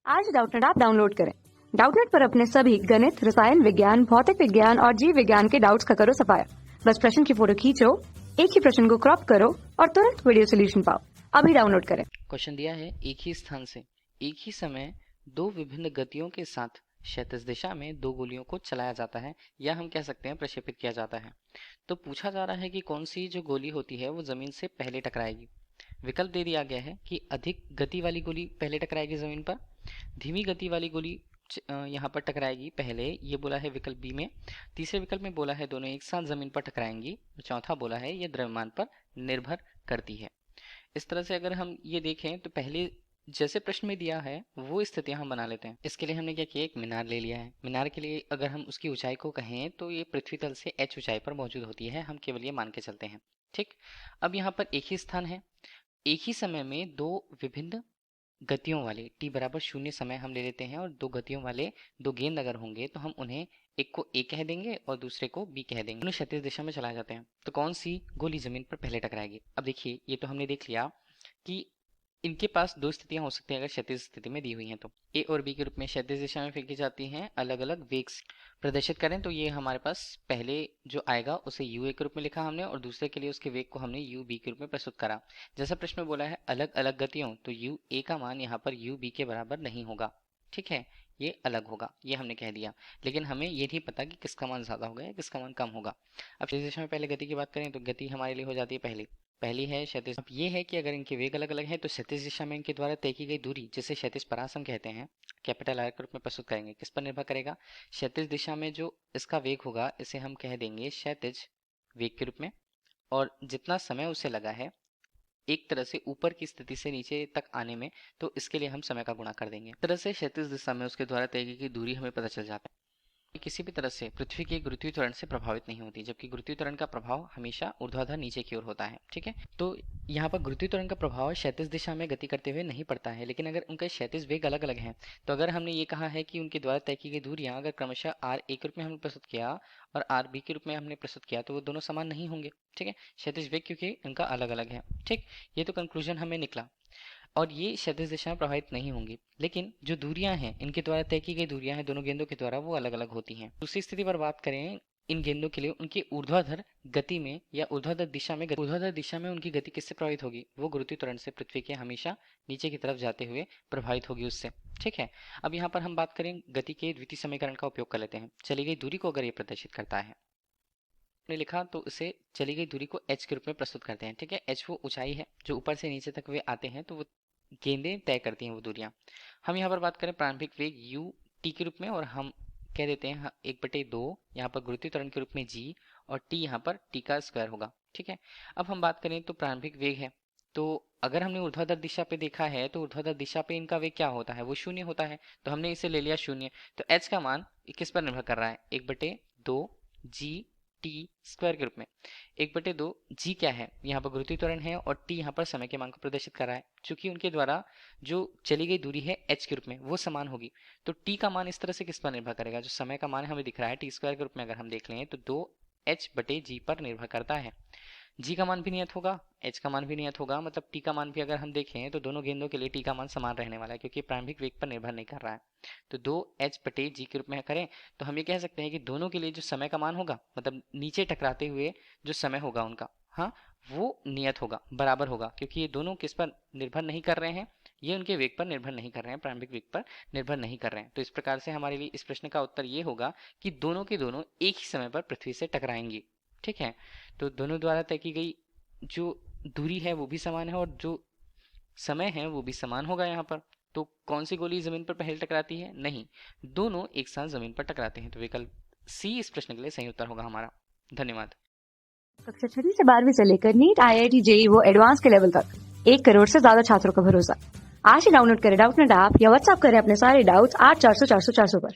आज Doubtnut app download करें। Doubtnut पर अपने सभी गणित, रसायन विज्ञान, भौतिक विज्ञान और जीव विज्ञान के डाउट्स का करो सफाया। बस प्रश्न की फोटो खींचो, एक ही प्रश्न को क्रॉप करो और तुरंत वीडियो सोल्यूशन पाओ। अभी डाउनलोड करें। क्वेश्चन दिया है, एक ही स्थान से एक ही समय दो विभिन्न गतियों के साथ क्षैतिज दिशा में दो गोलियों को चलाया जाता है, या हम कह सकते हैं प्रक्षेपित किया जाता है। तो पूछा जा रहा है कि कौन सी जो गोली होती है वो जमीन से पहले टकराएगी। विकल्प दे दिया गया है कि अधिक गति वाली गोली पहले टकराएगी जमीन पर, धीमी गति वाली गोली यहाँ पर टकराएगी पहले, ये बोला है विकल्प बी में। तीसरे विकल्प में बोला है दोनों एक साथ जमीन पर टकराएंगी, और चौथा बोला है ये द्रव्यमान पर निर्भर करती है। इस तरह से अगर हम ये देखें तो पहले जैसे प्रश्न में दिया है वो स्थितियां हम बना लेते हैं। इसके लिए हमने क्या किया, एक मीनार ले लिया है। मीनार के लिए अगर हम उसकी ऊंचाई को कहें तो ये पृथ्वी तल से h ऊंचाई पर मौजूद होती है, हम केवल ये मान के चलते हैं। ठीक, अब यहाँ पर एक ही स्थान है, एक ही समय में दो विभिन्न गतियों वाले t बराबर 0 समय हम ले लेते हैं, और दो गतियों वाले दो गेंद अगर होंगे तो हम उन्हें एक को a कह देंगे और दूसरे को b कह देंगे। दोनों क्षैतिज दिशा में चलाए जाते हैं, तो कौन सी गोली जमीन पर पहले टकराएगी। अब देखिए, ये तो हमने देख लिया कि इनके पास दो स्थितियां हो सकती हैं अगर क्षैतिज स्थिति में दी हुई हैं तो। ए और बी के रूप में क्षैतिज दिशा में फेंकी जाती हैं, अलग अलग वेग से प्रदर्शित करें तो ये हमारे पास पहले जो आएगा उसे यू ए के रूप में लिखा हमने, और दूसरे के लिए उसके वेग को हमने यू बी के रूप में प्रस्तुत करा। जैसा प्रश्न में बोला है अलग अलग गतियों, तो यू ए का मान यहाँ पर यू बी के बराबर नहीं होगा। ठीक है, ये अलग होगा, ये हमने कह दिया, लेकिन हमें ये नहीं पता कि किसका मान ज्यादा होगा या किसका मान कम होगा। अब क्षैतिज दिशा में पहले गति की बात करें तो गति हमारे लिए हो जाती है पहली है क्षैतिज। अब ये है कि अगर इनके वेग अलग अलग हैं तो क्षैतिज दिशा में इनके द्वारा तय की गई दूरी, जिसे क्षैतिज परास हम कहते हैं, कैपिटल आर के रूप में प्रस्तुत करेंगे। किस पर निर्भर करेगा, क्षैतिज दिशा में जो इसका वेग होगा इसे हम कह देंगे क्षैतिज वेग के रूप में, और जितना समय उसे लगा है एक तरह से ऊपर की स्थिति से नीचे तक आने में, तो इसके लिए हम समय का गुणा कर देंगे। इस तरह से क्षैतिज दिशा में उसके द्वारा तय की गई दूरी हमें पता चल जाता है। किसी भी तरह से पृथ्वी के गुरुत्वीय त्वरण से प्रभावित नहीं होती, जबकि गुरुत्वीय त्वरण का प्रभाव हमेशा ऊर्ध्वाधर नीचे की ओर होता है। ठीक है, तो यहाँ पर गुरुत्वीय त्वरण का प्रभाव क्षैतिज दिशा में गति करते हुए नहीं पड़ता है, लेकिन अगर उनके क्षैतिज वेग अलग अलग हैं तो अगर हमने ये कहा है कि उनके द्वारा तय की गई दूरियां अगर क्रमशः आर ए के रूप में हमने प्रस्तुत किया और आर बी के रूप में हमने प्रस्तुत किया तो वो दोनों समान नहीं होंगे। ठीक है, क्षैतिज वेग क्योंकि इनका अलग अलग है। ठीक, ये तो कंक्लूजन हमें निकला, और ये क्षैतिज दिशा में प्रभावित नहीं होंगी, लेकिन जो दूरियां हैं इनके द्वारा तय की गई दूरियां हैं दोनों गेंदों के द्वारा वो अलग अलग होती हैं। दूसरी स्थिति पर बात करें इन गेंदों के लिए, उनकी ऊर्ध्वाधर गति में या ऊर्ध्वाधर दिशा में उनकी गति किससे प्रभावित होगी, वो गुरुत्वीय त्वरण से पृथ्वी के हमेशा नीचे की तरफ जाते हुए प्रभावित होगी उससे। ठीक है, अब यहाँ पर हम बात करें गति के द्वितीय समीकरण का उपयोग कर लेते हैं। चली गई दूरी को अगर ये प्रदर्शित करता है, ने लिखा तो इसे चली गई दूरी को h के रूप में प्रस्तुत करते हैं। ठीक है, h वो ऊंचाई है जो ऊपर से नीचे तक वे आते हैं, तो वो गेंदें तय करती हैं वो दूरियां। हम यहाँ पर बात करें प्रारंभिक वेग u t के रूप में, और हम कह देते हैं 1/2 यहाँ पर गुरुत्वीय त्वरण के रूप में g, और t यहाँ पर t का स्क्वायर होगा। ठीक है, अब हम बात करें तो प्रारंभिक वेग है, तो अगर हमने ऊर्ध्वाधर दिशा पे देखा है तो ऊर्ध्वाधर दिशा पे इनका वेग क्या होता है, वो 0 होता है, तो हमने इसे ले लिया 0। तो h का मान किस पर निर्भर कर रहा है, 1/2 g टी स्क्वायर के रूप में। 1/2 जी क्या है, यहाँ पर गुरुत्वीय त्वरण है, और टी यहाँ पर समय के मान को प्रदर्शित कर रहा है। चूंकि उनके द्वारा जो चली गई दूरी है h के रूप में वो समान होगी, तो टी का मान इस तरह से किस पर निर्भर करेगा, जो समय का मान हमें दिख रहा है टी स्क्वायर के रूप में अगर हम देख लें तो 2h/g पर निर्भर करता है। जी का मान भी नियत होगा, एच का मान भी नियत होगा, मतलब टी का मान भी अगर हम देखें तो दोनों गेंदों के लिए टी का मान समान रहने वाला है, क्योंकि प्रारंभिक वेग पर निर्भर नहीं कर रहा है। तो 2h/g के रूप में करें तो हम ये कह सकते हैं कि दोनों के लिए जो समय का मान होगा, मतलब नीचे टकराते हुए जो समय होगा उनका, हाँ, वो नियत होगा, बराबर होगा, क्योंकि ये दोनों किस पर निर्भर नहीं कर रहे हैं, ये उनके वेग पर निर्भर नहीं कर रहे हैं, प्रारंभिक वेग पर निर्भर नहीं कर रहे हैं। तो इस प्रकार से हमारे लिए इस प्रश्न का उत्तर ये होगा कि दोनों के दोनों एक ही समय पर पृथ्वी से टकराएंगी। ठीक है, तो दोनों द्वारा तय की गई जो दूरी है वो भी समान है, और जो समय है वो भी समान होगा यहाँ पर। तो कौन सी गोली जमीन पर पहले टकराती है, नहीं, दोनों एक साथ जमीन पर टकराते हैं। तो विकल्प सी इस प्रश्न के लिए सही उत्तर होगा हमारा। धन्यवाद। कक्षा 6 से 12वीं से लेकर नीट, IIT, JEE वो एडवांस के लेवल तक 1 करोड़ से ज्यादा छात्रों का भरोसा। आज ही डाउनलोड करें डाउटनेट ऐप या व्हाट्सएप करें अपने सारे डाउट्स 8400 400 400 पर।